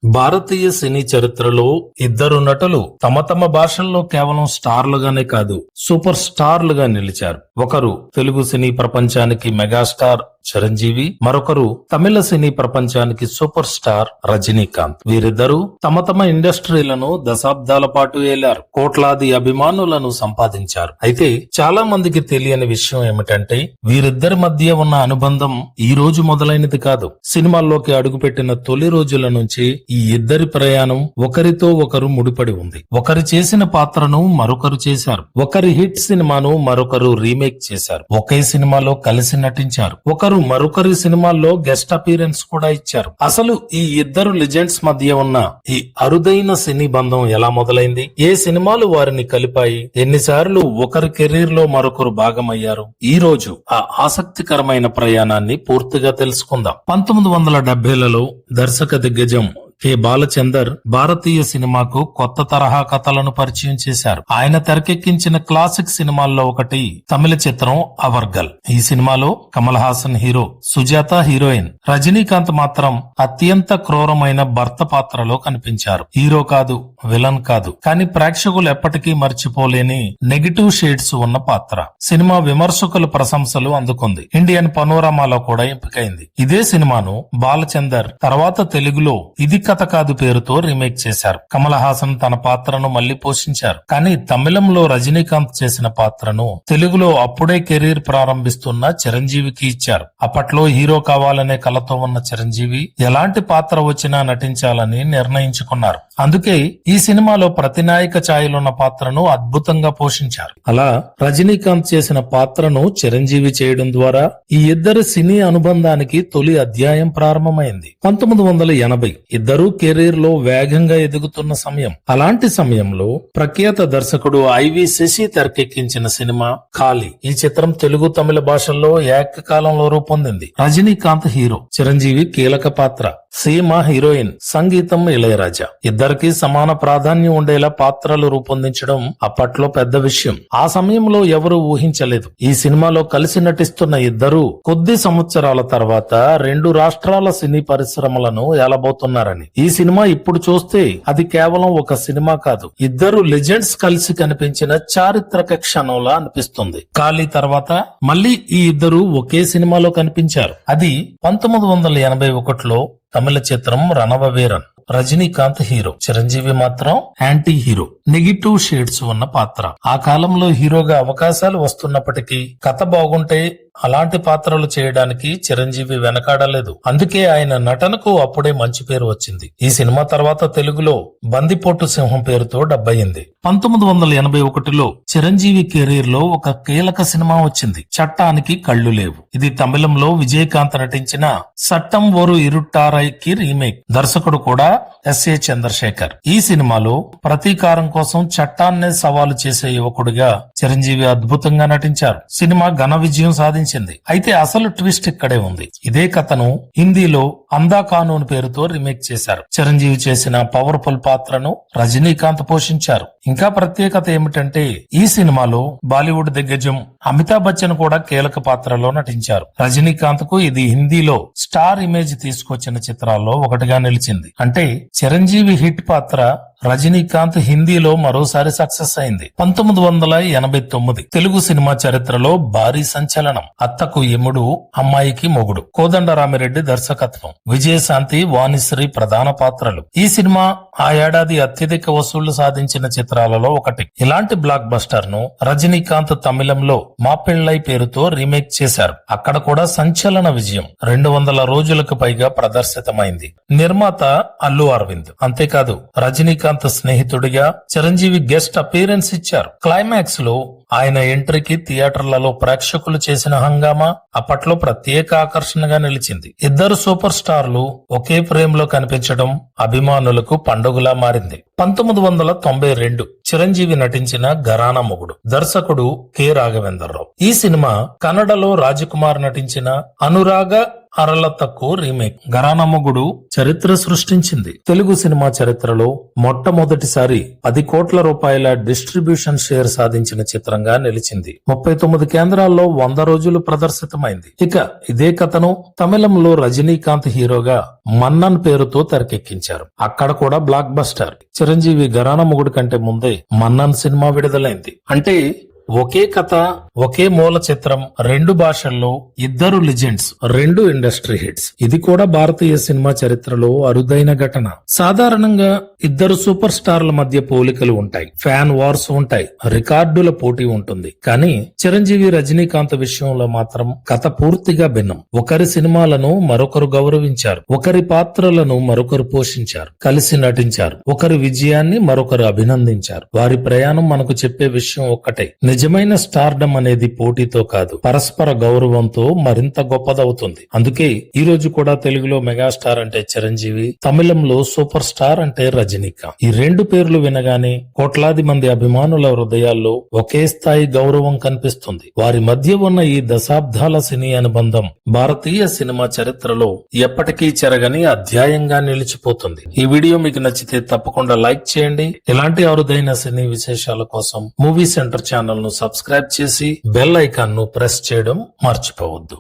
భారతీయ సినీ చరిత్రలో ఇద్దరు నటులు తమ తమ భాషల్లో కేవలం స్టార్లుగానే కాదు సూపర్ స్టార్లుగా నిలిచారు. ఒకరు తెలుగు సినీ ప్రపంచానికి మెగాస్టార్ చిరంజీవి, మరొకరు తమిళ సినీ ప్రపంచానికి సూపర్ స్టార్ రజనీకాంత్. వీరిద్దరూ తమ తమ ఇండస్ట్రీలను దశాబ్దాల పాటు ఏలారు, కోట్లాది అభిమానులను సంపాదించారు. అయితే చాలా మందికి తెలియని విషయం ఏమిటంటే వీరిద్దరి మధ్య ఉన్న అనుబంధం ఈ రోజు మొదలైనది కాదు. సినిమాల్లోకి అడుగుపెట్టిన తొలి రోజుల నుంచి ఈ ఇద్దరి ప్రయాణం ఒకరితో ఒకరు ముడిపడి ఉంది. ఒకరు చేసిన పాత్రను మరొకరు చేశారు, ఒకరి హిట్ సినిమాను మరొకరు రీమేక్ చేశారు, ఒకే సినిమాలో కలిసి నటించారు, ఒకరు మరొకరి సినిమాల్లో గెస్ట్ అపీరెన్స్ కూడా ఇచ్చారు. అసలు ఈ ఇద్దరు లెజెండ్స్ మధ్య ఉన్న ఈ అరుదైన సినీ బంధం ఎలా మొదలైంది, ఏ సినిమాలు వారిని కలిపాయి, ఎన్నిసార్లు ఒకరి కెరీర్ లో మరొకరు భాగమయ్యారు, ఈ రోజు ఆ ఆసక్తికరమైన ప్రయాణాన్ని పూర్తిగా తెలుసుకుందాం. 1970లలో దర్శక దిగ్గజం కె బాలచందర్ భారతీయ సినిమాకు కొత్త తరహా కథలను పరిచయం చేశారు. ఆయన తెరకెక్కించిన క్లాసిక్ సినిమాల్లో ఒకటి తమిళ చిత్రం అవర్గల్. ఈ సినిమాలో కమల్ హాసన్ హీరో, సుజాత హీరోయిన్, రజనీకాంత్ మాత్రం అత్యంత క్రూరమైన భర్త పాత్రలో కనిపించారు. హీరో కాదు, విలన్ కాదు, కానీ ప్రేక్షకులు ఎప్పటికీ మర్చిపోలేని నెగిటివ్ షేడ్స్ ఉన్న పాత్ర. సినిమా విమర్శకుల ప్రశంసలు అందుకుంది, ఇండియన్ పనోరమాలో కూడా ఎంపికైంది. ఇదే సినిమాను బాలచందర్ తర్వాత తెలుగులో ఇది కథ కాదు పేరుతో రీమేక్ చేశారు. కమల్ హాసన్ తన పాత్రను మళ్లీ పోషించారు, కానీ తమిళంలో రజనీకాంత్ చేసిన పాత్రను తెలుగులో అప్పుడే కెరీర్ ప్రారంభిస్తున్న చిరంజీవికి ఇచ్చారు. అప్పట్లో హీరో కావాలనే కలతో ఉన్న చిరంజీవి ఎలాంటి పాత్ర వచ్చినా నటించాలని నిర్ణయించుకున్నారు. అందుకే ఈ సినిమాలో ప్రతినాయక ఛాయలున్న పాత్రను అద్భుతంగా పోషించారు. అలా రజనీకాంత్ చేసిన పాత్రను చిరంజీవి చేయడం ద్వారా ఈ ఇద్దరి సినీ అనుబంధానికి తొలి అధ్యాయం ప్రారంభమైంది. 1980 ఇద్దరు కెరీర్ లో వేగంగా ఎదుగుతున్న సమయం. అలాంటి సమయంలో ప్రఖ్యాత దర్శకుడు ఐవి శశి తెరకెక్కించిన సినిమా ఖాళీ. ఈ చిత్రం తెలుగు తమిళ భాషల్లో ఏకకాలంలో రూపొందింది. రజనీకాంత్ హీరో, చిరంజీవి కీలక పాత్ర, సీమ హీరోయిన్, సంగీతం ఇళయరాజా. ఇద్దరికి సమాన ప్రాధాన్యం ఉండేలా పాత్రలు రూపొందించడం అప్పట్లో పెద్ద విషయం. ఆ సమయంలో ఎవరూ ఊహించలేదు ఈ సినిమాలో కలిసి నటిస్తున్న ఇద్దరు కొద్ది సంవత్సరాల తర్వాత రెండు రాష్ట్రాల సినీ పరిశ్రమలను ఏలబోతున్నారని. ఈ సినిమా ఇప్పుడు చూస్తే అది కేవలం ఒక సినిమా కాదు, ఇద్దరు లెజెండ్స్ కలిసి కనిపించిన చారిత్రక క్షణంలా అనిపిస్తుంది. ఖాళీ తర్వాత మళ్లీ ఈ ఇద్దరు ఒకే సినిమాలో కనిపించారు. అది 1981లో తమిళ చిత్రం రణవ వీరన్. రజనీకాంత్ హీరో, చిరంజీవి మాత్రం యాంటీ హీరో, నెగిటివ్ షేడ్స్ ఉన్న పాత్ర. ఆ కాలంలో హీరోగా అవకాశాలు వస్తున్నప్పటికీ కథ బాగుంటే అలాంటి పాత్రలు చేయడానికి చిరంజీవి వెనకాడలేదు. అందుకే ఆయన నటనకు అప్పుడే మంచి పేరు వచ్చింది. ఈ సినిమా తర్వాత తెలుగులో బందిపోటు సింహం పేరుతో డబ్బయింది. 1981లో చిరంజీవి కెరీర్ లో ఒక కీలక సినిమా వచ్చింది, చట్టానికి కళ్ళు లేవు. ఇది తమిళంలో విజయకాంత్ నటించిన సట్టం ఓరు ఇరుట్టారైకి రీమేక్. దర్శకుడు కూడా ఎస్ఏ చంద్రశేఖర్. ఈ సినిమాలో ప్రతీకారం కోసం చట్టాన్నే సవాలు చేసే యువకుడిగా చిరంజీవి అద్భుతంగా నటించారు. సినిమా ఘన విజయం సాధించింది. అయితే అసలు ట్విస్ట్ ఇక్కడే ఉంది. ఇదే కథను హిందీలో అందా కానూన్ పేరుతో రీమేక్ చేశారు. చిరంజీవి చేసిన పవర్ఫుల్ పాత్రను రజనీకాంత్ పోషించారు. ఇంకా ప్రత్యేకత ఏమిటంటే ఈ సినిమాలో బాలీవుడ్ దిగ్గజం అమితాబ్ బచ్చన్ కూడా కీలక పాత్రలో నటించారు. రజనీకాంత్ కు ఇది హిందీలో స్టార్ ఇమేజ్ తీసుకొచ్చిన చిత్రాల్లో ఒకటిగా నిలిచింది. అంటే చిరంజీవి హిట్ పాత్ర రజనీకాంత్ హిందీలో మరోసారి సక్సెస్ అయింది. 1989 తెలుగు సినిమా చరిత్రలో భారీ సంచలనం. అత్తకు యముడు, అమ్మాయికి మొగుడు. కోదండరామిరెడ్డి దర్శకత్వం, విజయశాంతి, వాణిశ్రీ ప్రధాన పాత్రలు. ఈ సినిమా ఆ ఏడాది అత్యధిక వసూళ్లు సాధించిన చిత్రాలలో ఒకటి. ఇలాంటి బ్లాక్ బస్టర్ ను రజనీకాంత్ తమిళంలో మా పెళ్ళై పేరుతో రీమేక్ చేశారు. అక్కడ కూడా సంచలన విజయం. 200 రోజులకు పైగా ప్రదర్శితమైంది. నిర్మాత అల్లు అరవింద్. అంతేకాదు రజనీకాంత్ స్నేహితుడిగా చిరంజీవి గెస్ట్ అపీరెన్స్ ఇచ్చారు. క్లైమాక్స్ లో ఆయన ఎంట్రీకి థియేటర్లలో ప్రేక్షకులు చేసిన హంగామా అప్పట్లో ప్రత్యేక ఆకర్షణగా నిలిచింది. ఇద్దరు సూపర్ స్టార్లు ఒకే ఫ్రేమ్ లో కనిపించడం అభిమానులకు పండుగలా మారింది. 1992 చిరంజీవి నటించిన ఘరానా మొగుడు. దర్శకుడు కె రాఘవేంద్రరావు. ఈ సినిమా కన్నడలో రాజకుమార్ నటించిన అనురాగ అరలతకు రీమేక్ ఘరానా మొగుడు చరిత్ర సృష్టించింది. తెలుగు సినిమా చరిత్రలో మొట్టమొదటిసారి 10 కోట్ల రూపాయల డిస్ట్రిబ్యూషన్ షేర్ సాధించిన చిత్రంగా నిలిచింది. 39 కేంద్రాల్లో 100 రోజులు ప్రదర్శితమైంది. ఇక ఇదే కథను తమిళంలో రజనీకాంత్ హీరోగా మన్నన్ పేరుతో తెరకెక్కించారు. అక్కడ కూడా బ్లాక్ బస్టర్. చిరంజీవి ఘరానా మొగుడు కంటే ముందే మన్నన్ సినిమా విడుదలైంది. అంటే ఒకే కథ, ఒకే మూల చిత్రం, 2 భాషల్లో, 2 లిజెండ్స్, 2 ఇండస్ట్రీ హిట్స్. ఇది కూడా భారతీయ సినిమా చరిత్రలో అరుదైన ఘటన. సాధారణంగా 2 సూపర్ స్టార్ల మధ్య పోలికలు ఉంటాయి, ఫ్యాన్ వార్స్ ఉంటాయి, రికార్డుల పోటీ ఉంటుంది. కానీ చిరంజీవి రజనీకాంత్ విషయంలో మాత్రం కథ పూర్తిగా భిన్నం. ఒకరి సినిమాలను మరొకరు గౌరవించారు, ఒకరి పాత్రలను మరొకరు పోషించారు, కలిసి నటించారు, ఒకరి విజయాన్ని మరొకరు అభినందించారు. వారి ప్రయాణం మనకు చెప్పే విషయం ఒక్కటే, నిజమైన స్టార్డమ్ అనేది పోటీతో కాదు, పరస్పర గౌరవంతో మరింత గొప్పదవుతుంది. అందుకే ఈ రోజు కూడా తెలుగులో మెగాస్టార్ అంటే చిరంజీవి, తమిళంలో సూపర్ స్టార్ అంటే రజనీకాంత్. ఈ 2 పేర్లు వినగానే కోట్లాది మంది అభిమానుల హృదయాల్లో ఒకే స్థాయి గౌరవం కనిపిస్తుంది. వారి మధ్య ఉన్న ఈ దశాబ్దాల సినీ అనుబంధం భారతీయ సినిమా చరిత్రలో ఎప్పటికీ చెరగని అధ్యాయంగా నిలిచిపోతుంది. ఈ వీడియో మీకు నచ్చితే తప్పకుండా లైక్ చేయండి. ఇలాంటి అరుదైన సినీ విశేషాల కోసం మూవీ సెంటర్ ఛానల్ ను సబ్స్క్రైబ్ చేసి బెల్ ఐకాన్ ను ప్రెస్ చేయడం మర్చిపోవద్దు.